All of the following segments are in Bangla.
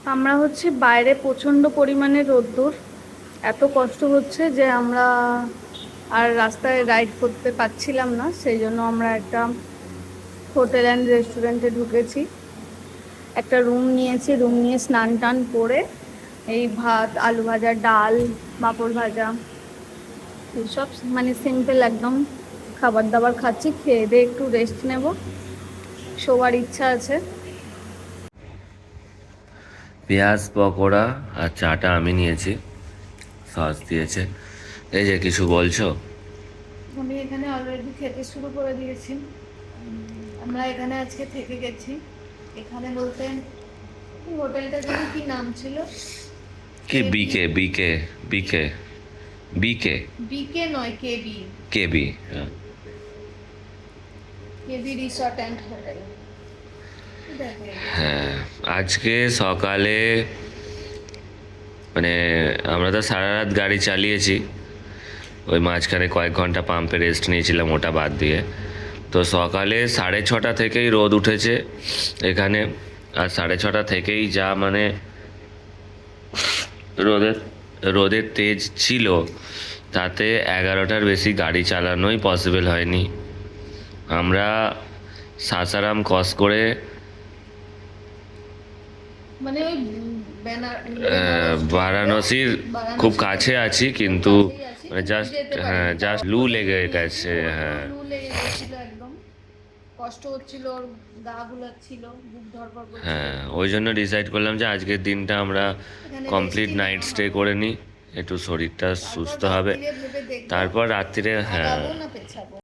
আমরা হচ্ছে বাইরে প্রচণ্ড পরিমাণে রোদ্দুর, এত কষ্ট হচ্ছে যে আমরা আর রাস্তায় রাইড করতে পারছিলাম না। সেই জন্য আমরা একটা হোটেল অ্যান্ড রেস্টুরেন্টে ঢুকেছি, একটা রুম নিয়েছি। রুম নিয়ে স্নান টান করে এই ভাত, আলু ভাজা, ডাল, পাঁপড় ভাজা, এইসব মানে সিম্পল একদম খাবার দাবার খাচ্ছি। খেয়ে দিয়ে একটু রেস্ট নেব, শোবার ইচ্ছা আছে। পেঁয়াজ পকোড়া আর চাটা আমি নিয়েছি, সস দিয়েছে। এই যে কিছু বলছো? আমি এখানে অলরেডি খেতে শুরু করে দিয়েছি। আমরা এখানে আজকে থেকে গেছি। এখানে বলতে হোটেলটা যেন কি নাম ছিল, কি কেবি। বিকে বিকে বিকে বিকে বিকে নয়, কেবি। কেবি, হ্যাঁ। কেবি রিসর্ট অ্যান্ড হোটেল। হ্যাঁ, আজকে সকালে মানে আমরা তো সারা রাত গাড়ি চালিয়েছি, ওই মাঝখানে কয়েক ঘন্টা পাম্পে রেস্ট নিয়েছিলাম, ওটা বাদ দিয়ে। তো সকালে 6:30 থেকেই রোদ উঠেছে এখানে। আর 6:30 থেকেই যা মানে রোদের রোদের তেজ ছিল, তাতে 11টার বেশি গাড়ি চালানোই পসিবল হয়নি। আমরা সাসারাম ক্রস করে মানে ওই বেনারস বারাণসীর খুব কাছে আছি, কিন্তু কাছেই আছি, মানে কিন্তু জাস্ট, যেতে হ্যাঁ, পারিনি। জাস্ট লু লেগে গেছে, প্রচুর হ্যাঁ। লু লেগে গেছিল, একদম কষ্ট হচ্ছিল, ওর গা গুলাচ্ছিল, বুক ধরপড় করছিল। হ্যাঁ, ওই জন্য ডিসাইড করলাম যে আজকের দিনটা আমরা এখানে কমপ্লিট রেস্টই নাইট নেওয়া স্টে হবে। করে নিই, একটু শরীরটা তারপর সুস্থ হবে। রাত্রিরে ভেবে দেখবো তারপর রাত্রিরে, হ্যাঁ। আগাবো না পেছাবো।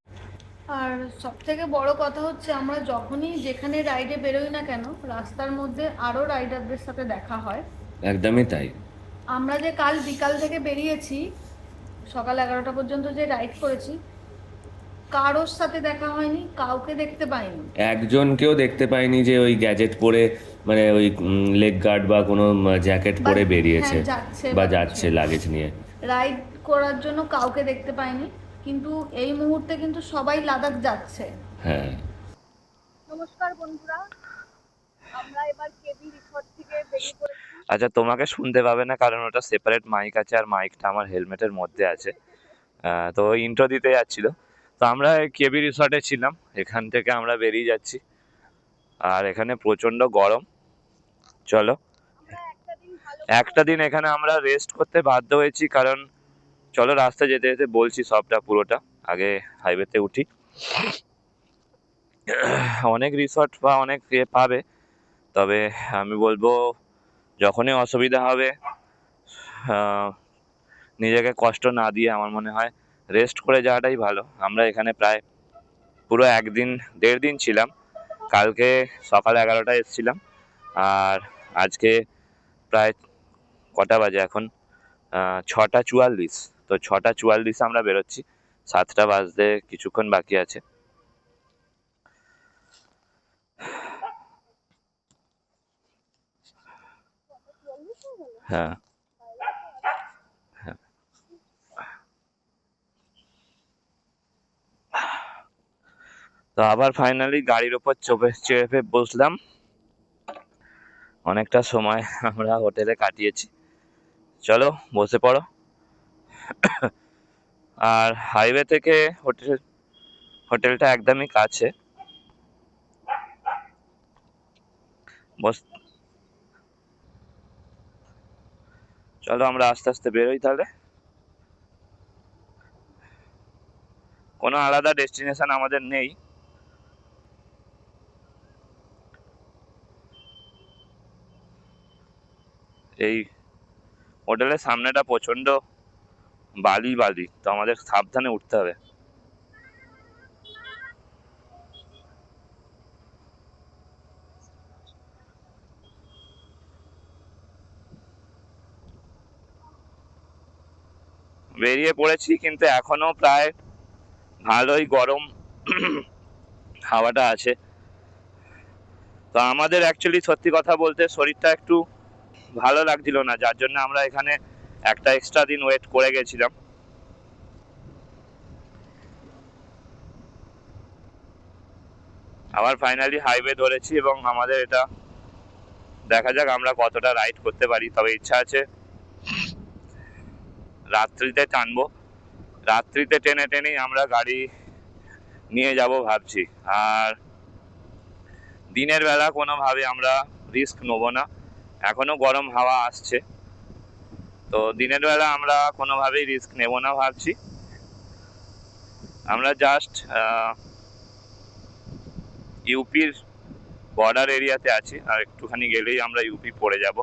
আর সব থেকে বড় কথা হচ্ছে, আমরা যখনই যেখানে রাইডে বেরোই না কেন, রাস্তার মধ্যে আরও রাইডারদের সাথে দেখা হয়। একদমই তাই। আমরা যে কাল বিকাল থেকে বেরিয়েছি, সকাল 11টা পর্যন্ত যে রাইড করেছি, কারোর সাথে দেখা হয়নি, কাউকে দেখতে পাইনি। একজনকেও দেখতে পাইনি যে ওই গ্যাজেট পরে, মানে ওই লেগ গার্ড বা কোনো জ্যাকেট বা পরে বেরিয়েছে হ্যাঁ, যাচ্ছে বা বা কিছু যাচ্ছে লাগেজ নিয়ে। রাইড করার জন্য কাউকে দেখতে পাইনি। কিন্তু এই মুহূর্তে কিন্তু সবাই লাদাখ যাচ্ছে। হ্যাঁ। নমস্কার বন্ধুরা, আমরা এবার কেবি রিসর্ট থেকে বেরিয়ে পড়েছি। আচ্ছা, তোমাকে শুনতে পাবে না কারণ ওটা সেপারেট মাইক আছে, আর মাইকটা আমার হেলমেটের মধ্যে আছে। তো ইন্ট্রো দিতে যাচ্ছিল। তো আমরা কেবি রিসর্টে ছিলাম, এখান থেকে আমরা বেরিয়ে যাচ্ছি। আর এখানে প্রচণ্ড গরম। চলো, আমরা একটা দিন ভালো একটা দিন এখানে আমরা রেস্ট করতে বাধ্য হয়েছি, কারণ চলো রাস্তায় যেতে যেতে বলছি সবটা পুরোটা। আগে হাইওয়েতে উঠি। অনেক রিসর্ট বা অনেক পাবে, তবে আমি বলবো যখনই অসুবিধা হবে, আহ, নিজেকে কষ্ট না দিয়ে আমার মনে হয় রেস্ট করে যাওয়াটাই ভালো। আমরা এখানে প্রায় পুরো একদিন 1.5 দিন ছিলাম। কালকে সকাল 11টায় এসেছিলাম, আর আজকে প্রায় কটা বাজে এখন, 6টা 44। তো 6টা 44 আমরা বেরোচ্ছি, 7টা বাজতে কিছুক্ষণ বাকি আছে। হ্যাঁ, হ্যাঁ। তো আবার ফাইনালি গাড়ির ওপর চেপে বসলাম। অনেকটা সময় আমরা হোটেলে কাটিয়েছি। চলো বসে পড়ো। আর হাইওয়ে থেকে হোটেলটা একদমই কাছে। বস, চলো আমরা আস্তে আস্তে বেরোই তাহলে। কোনো আলাদা ডেস্টিনেশন আমাদের নেই। এই হোটেলের সামনেটা প্রচন্ড বালি বালি, তো আমাদের সাবধানে উঠতে হবে। বেরিয়ে পড়েছি, কিন্তু এখনো প্রায় ভালোই গরম হাওয়াটা আছে। তো আমাদের অ্যাকচুয়ালি সত্যি কথা বলতে শরীরটা একটু ভালো লাগছিল না, যার জন্য আমরা এখানে একটা এক্সট্রা দিন ওয়েট করে গেছিলাম। আবার ফাইনালি হাইওয়ে ধরেছি এবং আমাদের এটা দেখা যাক আমরা কতটা রাইড করতে পারি। তবে ইচ্ছা আছে রাত্রিতে টানবো, রাত্রিতে টেনে টেনেই আমরা গাড়ি নিয়ে যাব ভাবছি। আর দিনের বেলা কোনোভাবে আমরা রিস্ক নেবো না, এখনো গরম হাওয়া আসছে, তো দিনের বেলা আমরা কোনোভাবেই রিস্ক নেব না ভাবছি। আমরা জাস্ট ইউপির বর্ডার এরিয়াতে আছি, আর একটুখানি গেলেই আমরা ইউপি পড়ে যাব।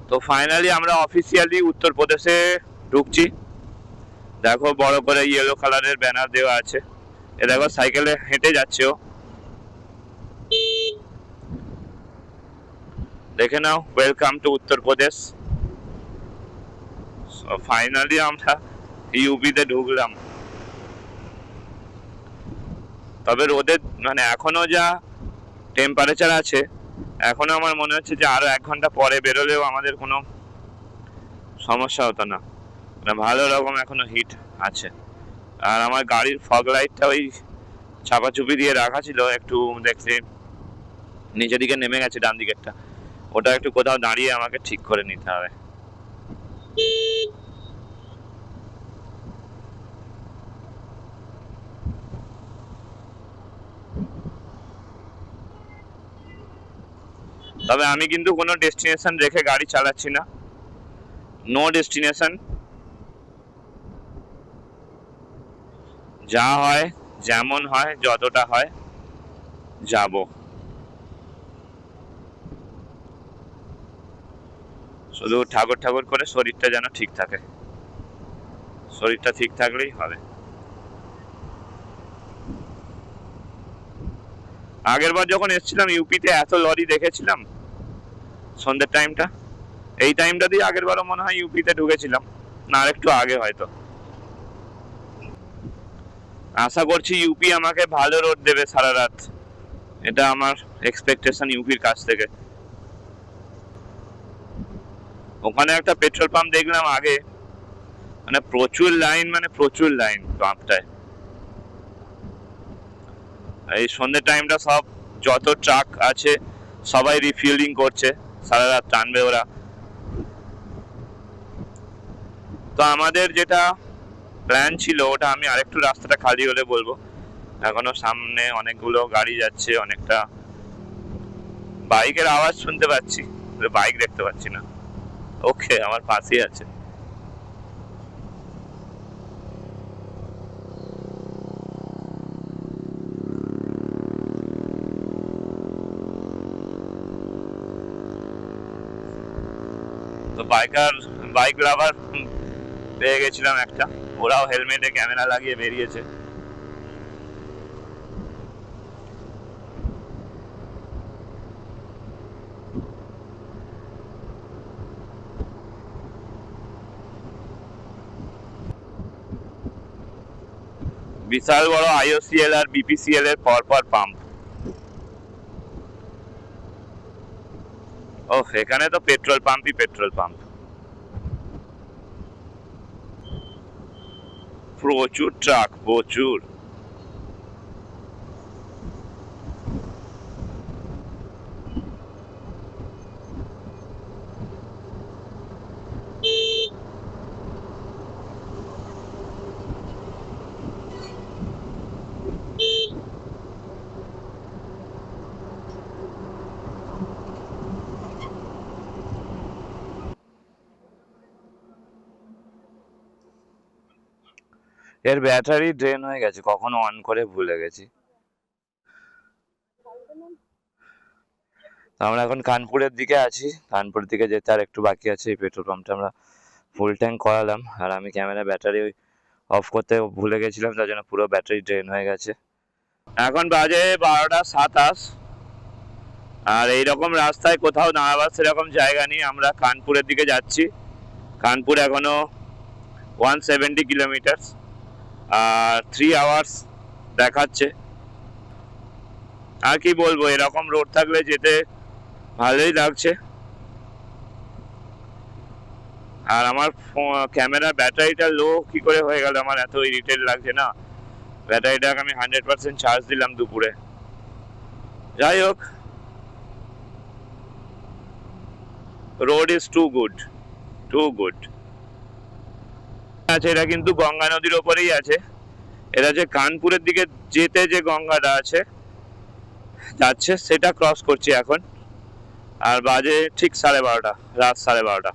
তো ফাইনালি আমরা অফিসিয়ালি উত্তরপ্রদেশে ঢুকছি। দেখো বড় করে ইয়েলো কালারের ব্যানার দেওয়া আছে, এ দেখো সাইকেলে হেঁটে যাচ্ছে ও, দেখে নাও, ওয়েলকাম টু উত্তরপ্রদেশ। ফাইনালি আমরা ইউপিতে ঢুকলাম। তবে রোদের মানে এখনো যা টেম্পারেচার আছে, এখনো আমার মনে হচ্ছে যে আরো 1 ঘন্টা পরে বেরোলেও আমাদের কোনো সমস্যা হতো না, মানে ভালো রকম এখনো হিট আছে। আর আমার গাড়ির ফগ লাইটটা ওই চাপাচুপি দিয়ে রাখা ছিল, একটু দেখছি নিচের দিকে নেমে গেছে ডান দিকেরটা, ওটা একটু কোথাও দাঁড়িয়ে আমাকে ঠিক করে নিতে হবে। তবে আমি কিন্তু কোনো ডেস্টিনেশন রেখে গাড়ি চালাচ্ছি না, নো ডেস্টিনেশন, যা হয় যেমন হয় যতটা হয় যাব। শুধু ঠাকুর ঠাকুর করে শরীরটা যেন ঠিক থাকে, শরীরটা ঠিক থাকলেই হবে। আগের বার যখন এসেছিলাম ইউপিতে এত লরি দেখেছিলাম সন্ধ্যের টাইমটা, এই টাইমটা দিয়ে আগের বারও মনে হয় ইউপিতে ঢুকেছিলাম, না আর একটু আগে হয়তো। আশা করছি ইউপি আমাকে ভালো রোড দেবে সারা রাত, এটা আমার এক্সপেকটেশন ইউপির কাছ থেকে। ওখানে একটা পেট্রোল পাম্প দেখলাম আগে, মানে প্রচুর লাইন, মানে প্রচুর লাইন পাম্পটায়। এই সন্ধ্যের টাইমটা সব যত ট্রাক আছে সবাই রিফিউলিং করছে, সারা রাত টানবে ওরা। তো আমাদের যেটা প্ল্যান ছিল ওটা আমি আরেকটু রাস্তাটা খালি হলে বলবো। এখনো সামনে অনেকগুলো গাড়ি যাচ্ছে, অনেকটা বাইকের আওয়াজ শুনতে পাচ্ছি, বাইক দেখতে পাচ্ছি না। ওকে, আমার পাশেই আছে। তো বাইক লাভার পেয়ে গেছিলাম একটা, ওরাও হেলমেটে ক্যামেরা লাগিয়ে বেরিয়েছে। বিশাল বড় আইওসিএল আর বিপিসিএল এর পরপর পাম্প। ও, এখানে তো পেট্রোল পাম্পই পেট্রোল পাম্প, প্রচুর ট্রাক, প্রচুর। এর ব্যাটারি ড্রেন হয়ে গেছে, কখনো অন করে ভুলে গেছি। আমরা এখন কানপুরের দিকে আছি, কানপুরের দিকে যেতে আর একটু বাকি আছে। এই পেট্রোল পাম্পটা আমরা ফুল ট্যাঙ্ক করালাম, আর আমি ক্যামেরা ব্যাটারি অফ করতে ভুলে গেছিলাম, তার জন্য পুরো ব্যাটারি ড্রেন হয়ে গেছে। এখন বাজে 12:27, আর এইরকম রাস্তায় কোথাও দাঁড়াবার সেরকম জায়গা নেই। আমরা কানপুরের দিকে যাচ্ছি, কানপুর এখনো 170 কিলোমিটার, আর 3 আওয়ার্স দেখাচ্ছে। আর কি বলবো, এরকম রোড থাকলে যেতে ভালোই লাগছে। আর আমার ক্যামেরার ব্যাটারিটা লো কি করে হয়ে গেল, আমার এত ইরিটেট লাগছে না। ব্যাটারিটাকে আমি 100% চার্জ দিলাম দুপুরে। যাই হোক, road is too good, too good. আচ্ছা, এটা কিন্তু গঙ্গা নদীর ওপরেই আছে। এটা যে কানপুরের দিকে যেতে যে গঙ্গাটা আছে যাচ্ছে, সেটা ক্রস করছি এখন। আর বাজে ঠিক 12:30, রাত 12:30।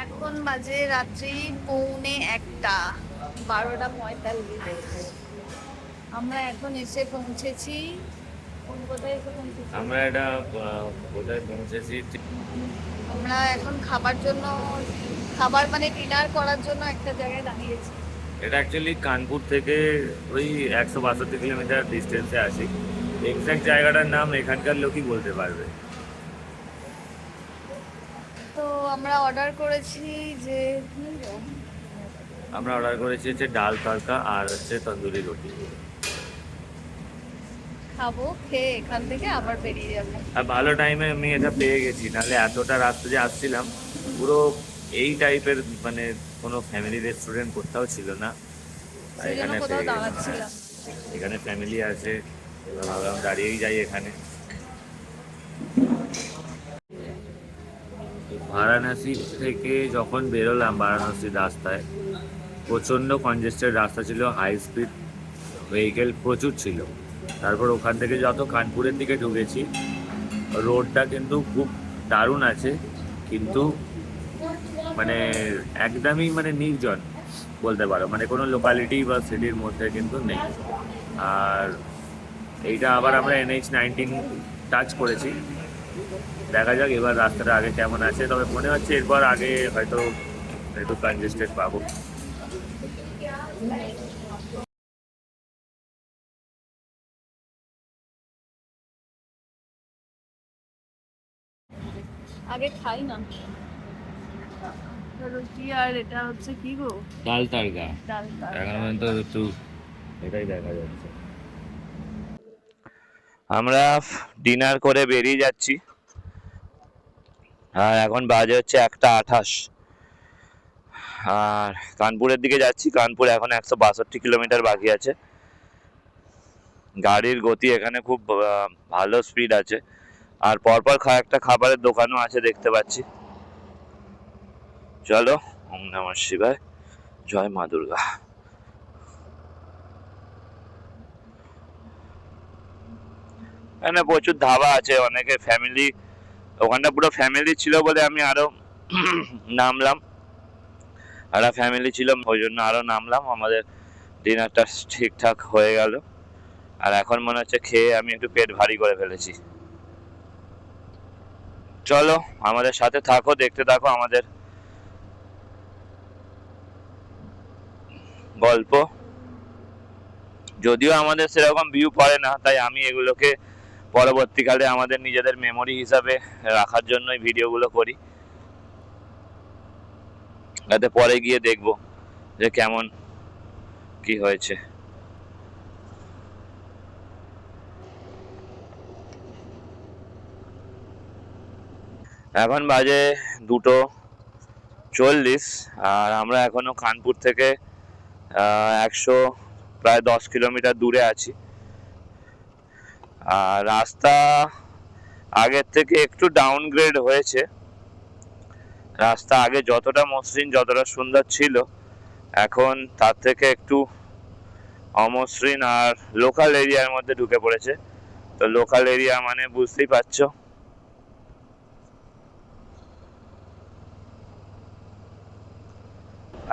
এখন বাজে রাত্রি 1:45, 12:45। আমরা এখন এসে পৌঁছেছি। কোথায় এসে পৌঁছেছি? আমরা এটা কোথায় পৌঁছেছি? আমরা এখন খাবার মানে ডিনার করার জন্য একটা জায়গায় দাঁড়িয়েছি। এটা অ্যাকচুয়ালি কানপুর থেকে ওই 162 কিলোমিটার ডিস্টেন্সে আছি। এক্সাক্ট জায়গাটার নাম এখানকার লোকই বলতে পারবে। তো আমরা অর্ডার করেছি যে হচ্ছে ডাল তড়কা আর হচ্ছে তন্দুরি রুটি। খাবো, খেয়ে এখান থেকে আবার বেরিয়ে যাবো। আর ভালো টাইমে আমি এটা পেয়ে গেছি, নাহলে এতটা রাস্তা যে আসছিলাম পুরো এই টাইপের মানে কোনো ফ্যামিলি রেস্টুরেন্ট কোথাও ছিল না। আর সেই জন্য এখানে কোথাও পেয়ে গেছি। দাঁড়াচ্ছিলাম। এখানে ফ্যামিলি আছে, এবার ভাবলাম দাঁড়িয়েই যাই এখানে। বারাণসী থেকে যখন বেরোলাম বারাণসীর রাস্তায় প্রচণ্ড কনজেস্টেড রাস্তা ছিল, হাই স্পিড ভেহিকেল প্রচুর ছিল। তারপর ওখান থেকে যত কানপুরের দিকে ঢুকেছি, রোডটা কিন্তু খুব দারুণ আছে, কিন্তু মানে একদমই মানে নির্জন বলতে পারো, মানে কোনো লোকালিটি বা সিটির মধ্যে কিন্তু নেই। আর এইটা আবার আমরা NH-19 টাচ করেছি, দেখা যাক এবার রাস্তাটা আগে কেমন আছে। তবে মনে হচ্ছে এরপর আগে হয়তো একটু কনজেস্টেড পাবো। আগে খাই না রুটি। আর এটা হচ্ছে কি গো? ডাল তড়কা। ডাল তড়কা। এখন পর্যন্ত একটু এটাই দেখা যাচ্ছে। আমরা ডিনার করে বেরিয়ে যাচ্ছি। আর এখন বাজে হচ্ছে 1:28। আর কানপুরের দিকে যাচ্ছি। কানপুর এখন 162 কিলোমিটার বাকি আছে। গাড়ির গতি এখানে খুব ভালো স্পিড আছে। আর পরপর একটা খাবারের দোকানও আছে দেখতে পাচ্ছি। চলো, ওম নমঃ শিবায়, জয় মা দুর্গা। এখানে প্রচুর ধাবা আছে, অনেকে ফ্যামিলি, ওখানটা পুরো ফ্যামিলি ছিল বলে আমি আরো নামলাম। আর ফ্যামিলি ছিল ওই জন্য আরো নামলাম। আমাদের ডিনারটা ঠিকঠাক হয়ে গেল। আর এখন মনে হচ্ছে খেয়ে আমি একটু পেট ভারী করে ফেলেছি। চলো আমাদের সাথে থাকো, দেখতে থাকো আমাদের গল্প। যদিও আমাদের সেরকম ভিউ পড়ে না, তাই আমি এগুলোকে পরবর্তীকালে আমাদের নিজেদের মেমোরি হিসাবে রাখার জন্যই ভিডিওগুলো করি, যাতে পরে গিয়ে দেখবো যে কেমন কি হয়েছে। এখন বাজে 2:40। আর আমরা এখনো কানপুর থেকে 10 কিলোমিটার দূরে আছি। আর রাস্তা আগের থেকে একটু ডাউনগ্রেড হয়েছে। রাস্তা আগে যতটা মসৃণ, যতটা সুন্দর ছিল, এখন তার থেকে একটু অমসৃণ আর লোকাল এরিয়ার মধ্যে ঢুকে পড়েছে। তো লোকাল এরিয়া মানে বুঝতেই পারছো।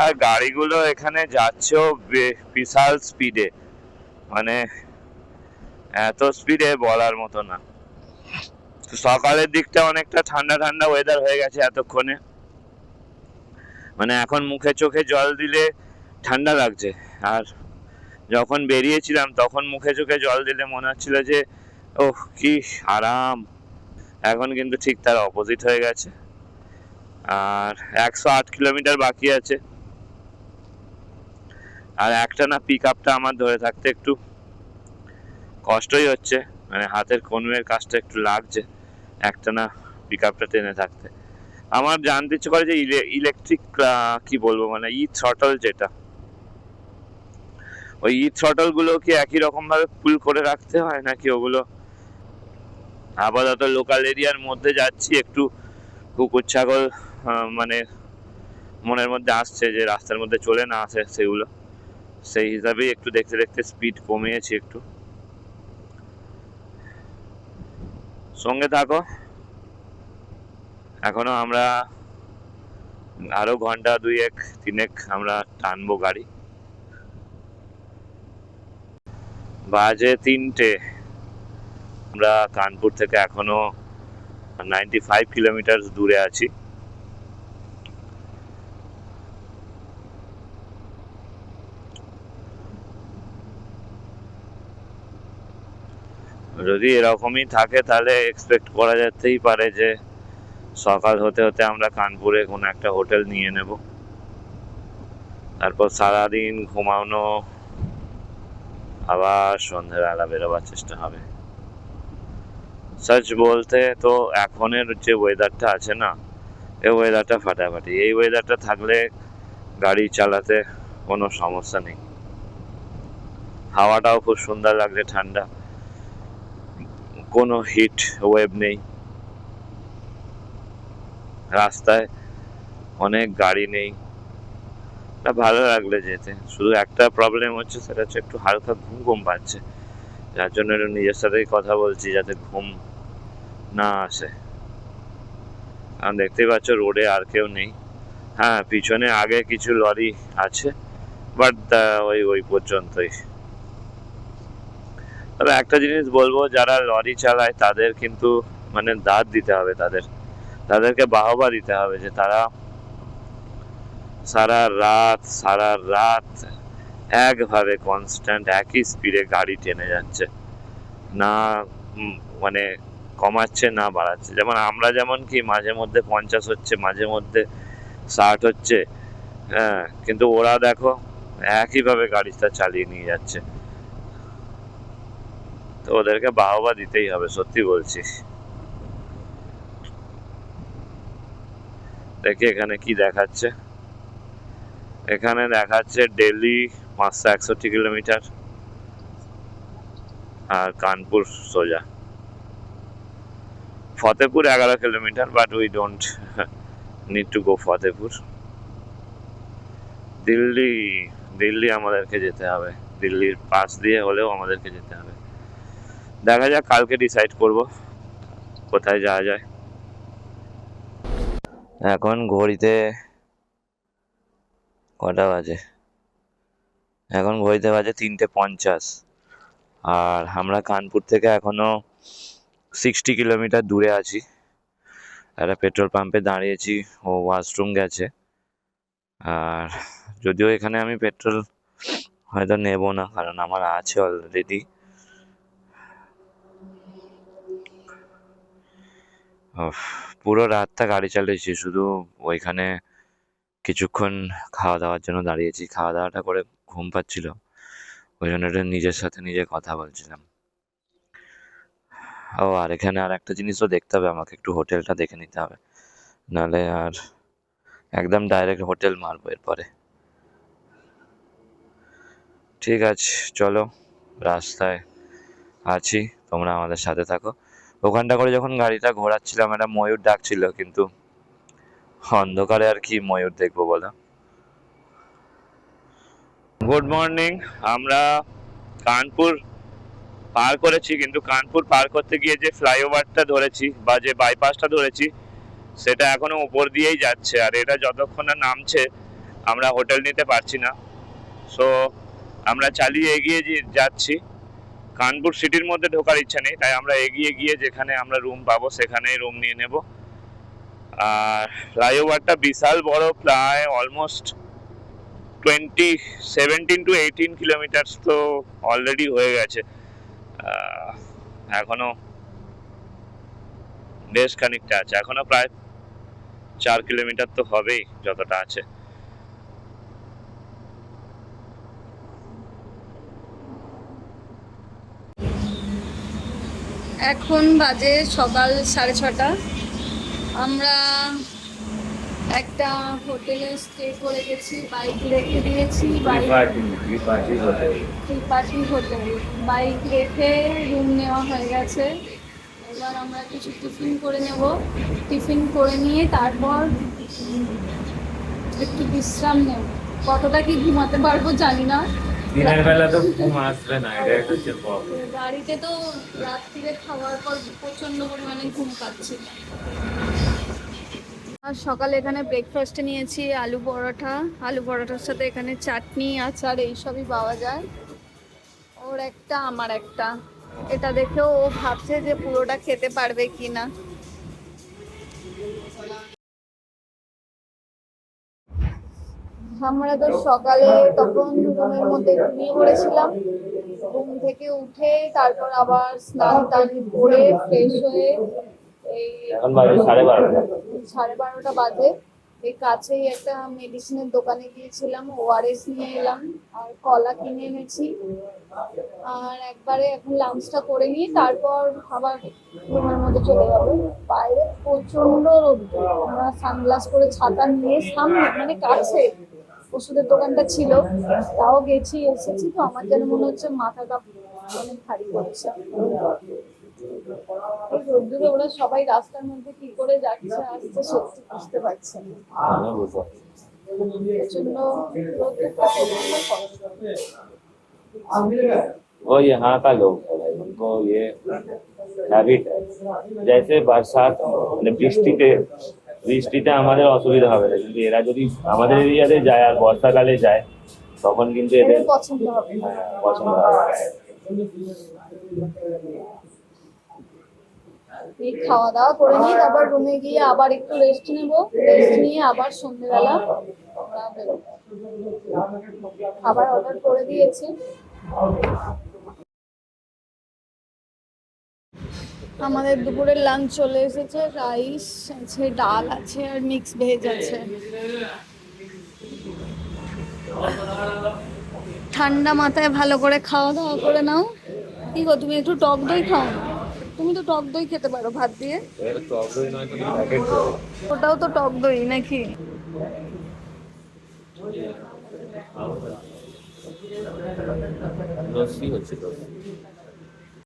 আর গাড়িগুলো এখানে যাচ্ছেও বিশাল স্পিডে, মানে এত স্পিডে বলার মতো না। সকালের দিকটা অনেকটা ঠান্ডা ঠান্ডা ওয়েদার হয়ে গেছে এতক্ষণে, মানে এখন মুখে চোখে জল দিলে ঠান্ডা লাগছে। আর যখন বেরিয়েছিলাম তখন মুখে চোখে জল দিলে মনে হচ্ছিল যে ওহ কি আরাম। এখন কিন্তু ঠিক তার অপোজিট হয়ে গেছে। আর 108 কিলোমিটার বাকি আছে। আর একটা না পিক আপটা আমার ধরে থাকতে একটু কষ্টই হচ্ছে, মানে হাতের কনুইয়ের কাজটা একটু লাগছে একটা না পিক আপটা টেনে থাকতে। আমার জানতে ইচ্ছে করে যে ইলেকট্রিক কি বলবো, মানে থ্রটল, যেটা ওই থ্রটল গুলো কি একই রকম ভাবে পুল করে রাখতে হয় নাকি ওগুলো আপাতত লোকাল এরিয়ার মধ্যে যাচ্ছি, একটু কুকুর ছাগল মানে মনের মধ্যে আসছে যে রাস্তার মধ্যে চলে না আসে সেগুলো, সেই হিসাবেই একটু দেখতে দেখতে স্পিড কমিয়েছি একটু। সঙ্গে থাকো, এখনো আমরা আরো ঘন্টা দুয়েক তিনেক আমরা টানবো গাড়ি। বাজে 3টে, আমরা কানপুর থেকে এখনো 95 কিলোমিটার দূরে আছি। যদি এরকমই থাকে তাহলে এক্সপেক্ট করা যেতেই পারে যে সকাল হতে হতে আমরা কানপুরে কোনো একটা হোটেল নিয়ে নেব, তারপর সারাদিন ঘুমানো, আবার সন্ধ্যেবেলা বেরোবার চেষ্টা হবে। সচ বলতে তো এখনের যে ওয়েদারটা আছে না, এই ওয়েদারটা ফাটাফাটি। এই ওয়েদারটা থাকলে গাড়ি চালাতে কোনো সমস্যা নেই, হাওয়াটাও খুব সুন্দর লাগছে, ঠান্ডা, কোনো হিট ওয়েভ নেই, রাস্তায় অনেক গাড়ি নেই, ভালো লাগলে যেতে। শুধু একটা প্রবলেম হচ্ছে, সেটা হচ্ছে একটু হালকা ঘুম ঘুম পাচ্ছে, যার জন্য একটু নিজের সাথেই কথা বলছি যাতে ঘুম না আসে। কারণ দেখতেই পাচ্ছ রোডে আর কেউ নেই। হ্যাঁ, পিছনে আগে কিছু লরি আছে, বাট ওই পর্যন্তই। তবে একটা জিনিস বলবো, যারা লরি চালায় তাদের কিন্তু মানে দাদ দিতে হবে, তাদেরকে বাহবা দিতে হবে যে তারা সারা রাত একভাবে কনস্ট্যান্ট একই স্পিডে গাড়ি টেনে যাচ্ছে, না মানে কমাচ্ছে না বাড়াচ্ছে। যেমন আমরা যেমন কি মাঝে মধ্যে 50 হচ্ছে, মাঝে মধ্যে 60 হচ্ছে, হ্যাঁ, কিন্তু ওরা দেখো একইভাবে গাড়িটা চালিয়ে নিয়ে যাচ্ছে। তো ওদেরকে বাহবা দিতেই হবে, সত্যি বলছি। দেখি এখানে কি দেখাচ্ছে। এখানে দেখাচ্ছে দিল্লি 561 কিলোমিটার আর কানপুর সোজা। Fatehpur 11 kilometre, but we don't need to go Fatehpur. Delhi আমাদেরকে যেতে হবে, দিল্লির পাশ দিয়ে হলেও আমাদেরকে যেতে হবে। দেখা যাক, কালকে ডিসাইড করব কোথায় যাওয়া যায়। এখন ঘড়িতে কটা বাজে? এখন ঘড়িতে বাজে 3:50, আর আমরা কানপুর থেকে এখনো 60 কিলোমিটার দূরে আছি। একটা পেট্রোল পাম্পে দাঁড়িয়েছি, ও ওয়াশরুম গেছে। আর যদিও এখানে আমি পেট্রোল হয়তো নেব না, কারণ আমার আছে অলরেডি। পুরো রাতটা গাড়ি চালিয়েছি, শুধু ওইখানে কিছুক্ষণ খাওয়া দাওয়ার জন্য দাঁড়িয়েছি। খাওয়া দাওয়াটা করে ঘুম পাচ্ছিল, ওই জন্য নিজের সাথে নিজে কথা বলছিলাম। ও আর এখানে আর একটা জিনিসও দেখতে হবে আমাকে, একটু হোটেলটা দেখে নিতে হবে, নাহলে আর একদম ডাইরেক্ট হোটেল মারবো এরপরে। ঠিক আছে, চলো, রাস্তায় আছি, তোমরা আমাদের সাথে থাকো। ওখানটা করে যখন গাড়িটা ঘোরাচ্ছিলাম একটা ময়ূর ডাকছিল, কিন্তু অন্ধকারে আর কি ময়ূর দেখবো বলো। Good morning. আমরা কানপুর পার করেছি, কিন্তু কানপুর পার করতে গিয়ে যে ফ্লাইওভারটা ধরেছি বা যে বাইপাসটা ধরেছি, সেটা এখনো উপর দিয়েই যাচ্ছে, আর এটা যতক্ষণ না নামছে আমরা হোটেল নিতে পারছি না। সো আমরা চালিয়ে এগিয়ে যাচ্ছি। কানপুর সিটির মধ্যে ঢোকার ইচ্ছা নেই, তাই আমরা এগিয়ে গিয়ে যেখানে আমরা রুম পাবো সেখানেই রুম নিয়ে নেব। আর ফ্লাইওভারটা বিশাল বড়, প্রায় অলমোস্ট 17 to 18 কিলোমিটার তো অলরেডি হয়ে গেছে। এখনো বেশ খানিকটা আছে, এখনো প্রায় 4 কিলোমিটার তো হবেই যতটা আছে। এখন বাজে সকাল 6:30। আমরা একটা হোটেলে স্টে করে গেছি, বাইক রেখে দিয়েছি। ত্রিপাঠী হোটেল, বাইক রেখে রুম নেওয়া হয়ে গেছে। এবার আমরা কিছু টিফিন করে নেব, টিফিন করে নিয়ে তারপর একটু বিশ্রাম নেব। কতটা কি ঘুমাতে পারবো জানি না, দিনের বেলা তো ঘুম আসবে না, এটা একটা হচ্ছে প্রবলেম। গাড়িতে তো রাত্রিরে খাওয়ার পর প্রচন্ড পরিমাণে ঘুম পাচ্ছে। আর সকালে এখানে ব্রেকফাস্টে নিয়েছি আলু পরোটা, আলু পরোটার সাথে এখানে চাটনি আচার এইসবই পাওয়া যায়। ওর একটা আমার একটা, এটা দেখেও ও ভাবছে যে পুরোটা খেতে পারবে কিনা। আমরা তো সকালে তখন রুমের মধ্যে ঘুমিয়ে পড়েছিলাম, ঘুম থেকে উঠে তারপর আবার স্নান টান করে ফ্রেশ হয়ে এই এখন বাজে 12:30। 12:30 বাজে। এই কাছেই একটা মেডিসিনের দোকানে গিয়েছিলাম, ওআরএস নিয়ে এলাম আর কলা কিনে এনেছি। আর একবারে এখন লাঞ্চটা করে নিয়ে তারপর আবার রুমের মধ্যে চলে যাবো। বাইরে প্রচন্ড রোদ্দুর, আমরা সানগ্লাস করে ছাতা নিয়ে সামনে মানে কাছে ওষুধের দোকানটা ছিল, তাও গেছি এসেছি, তো আমার যেন মনে হচ্ছে মাথাটা অনেক ভারী করছে। এই রোদ্দুরে ওরা সবাই রাস্তার মধ্যে কি করে যাচ্ছে আসছে সত্যি বুঝতে পারছে না। প্রচন্ড রোদ্দুরটা প্রচন্ড কষ্ট। वो यहाँ का लोग है, उनको ये हैबिट है। जैसे बरसात মানে বৃষ্টিতে আমাদের অসুবিধা হবে না, কিন্তু এরা যদি আমাদের এরিয়াতে যায় আর বর্ষাকালে যায় তখন কিন্তু এদের এদের পছন্দ হবে না। পছন্দ হবে না। এই খাওয়া দাওয়া করে নিই, তারপর রুমে গিয়ে আবার একটু রেস্ট নেব, রেস্ট নিয়ে আবার সন্ধ্যেবেলা আমরা বেরোবো। খাবার অর্ডার করে দিয়েছি। আমাদের দুপুরের লাঞ্চ চলে এসেছে, রাইস আছে, ডাল আছে আর মিক্স ভেজ আছে। ঠান্ডা মাথায় ভালো করে খাওয়া দাওয়া করে নাও। কি গো তুমি একটু টক দই খাও না? তুমি তো টক দই খেতে পারো ভাত দিয়ে। টক দই নয় তো প্যাকেট দই। ওটাও তো টক দই নাকি? লস্যি হচ্ছে লস্যি।